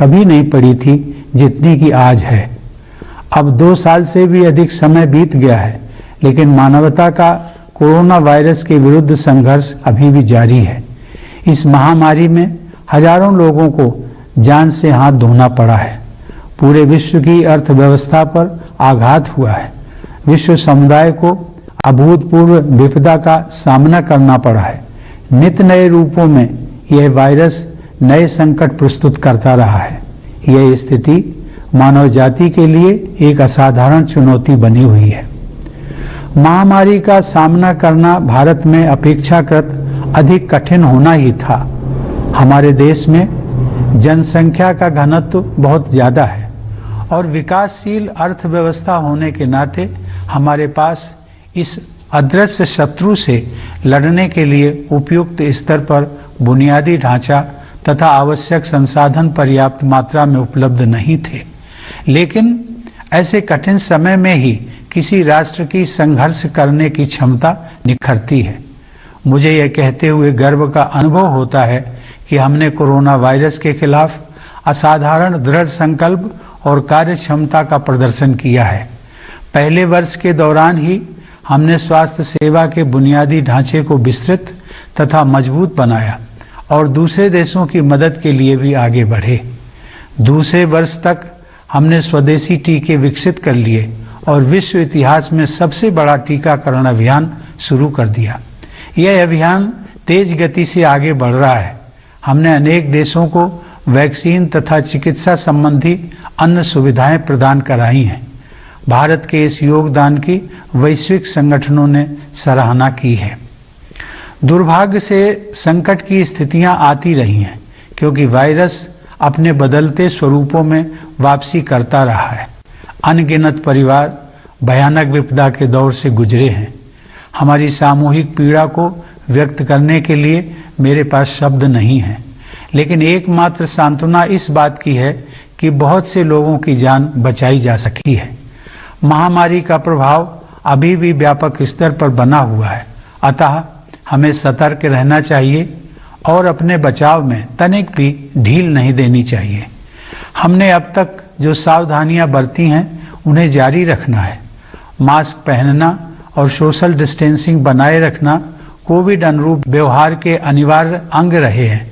कभी नहीं पड़ी थी जितनी कि आज है। अब 2 साल से भी अधिक समय बीत गया है, लेकिन मानवता का कोरोना वायरस के विरुद्ध संघर्ष अभी भी जारी है। इस महामारी में हजारों लोगों को जान से हाथ धोना पड़ा है। पूरे विश्व की अर्थव्यवस्था पर आघात हुआ है। विश्व समुदाय को अभूतपूर्व विपदा का सामना करना पड़ा है। नित नए रूपों में यह वायरस नए संकट प्रस्तुत करता रहा है। यह स्थिति मानव जाति के लिए एक असाधारण चुनौती बनी हुई है। महामारी का सामना करना भारत में अपेक्षाकृत अधिक कठिन होना ही था। हमारे देश में जनसंख्या का घनत्व बहुत ज्यादा है और विकासशील अर्थव्यवस्था होने के नाते हमारे पास इस अदृश्य शत्रु से लड़ने के लिए उपयुक्त स्तर पर बुनियादी ढांचा तथा आवश्यक संसाधन पर्याप्त मात्रा में उपलब्ध नहीं थे। लेकिन ऐसे कठिन समय में ही किसी राष्ट्र की संघर्ष करने की क्षमता निखरती है। मुझे यह कहते हुए गर्व का अनुभव होता है कि हमने कोरोना वायरस के खिलाफ असाधारण दृढ़ संकल्प और कार्य क्षमता का प्रदर्शन किया है। पहले वर्ष के दौरान ही हमने स्वास्थ्य सेवा के बुनियादी ढांचे को विस्तृत तथा मजबूत बनाया और दूसरे देशों की मदद के लिए भी आगे बढ़े। दूसरे वर्ष तक हमने स्वदेशी टीके विकसित कर लिए और विश्व इतिहास में सबसे बड़ा टीकाकरण अभियान शुरू कर दिया। यह अभियान तेज गति से आगे बढ़ रहा है। हमने अनेक देशों को वैक्सीन तथा चिकित्सा संबंधी अन्य सुविधाएं प्रदान कराई हैं। भारत के इस योगदान की वैश्विक संगठनों ने सराहना की है। दुर्भाग्य से संकट की स्थितियां आती रही हैं, क्योंकि वायरस अपने बदलते स्वरूपों में वापसी करता रहा है। अनगिनत परिवार भयानक विपदा के दौर से गुजरे हैं। हमारी सामूहिक पीड़ा को व्यक्त करने के लिए मेरे पास शब्द नहीं हैं, लेकिन एकमात्र सांत्वना इस बात की है कि बहुत से लोगों की जान बचाई जा सकी है। महामारी का प्रभाव अभी भी व्यापक स्तर पर बना हुआ है, अतः हमें सतर्क रहना चाहिए और अपने बचाव में तनिक भी ढील नहीं देनी चाहिए। हमने अब तक जो सावधानियां बरती हैं उन्हें जारी रखना है। मास्क पहनना और सोशल डिस्टेंसिंग बनाए रखना कोविड अनुरूप व्यवहार के अनिवार्य अंग रहे हैं।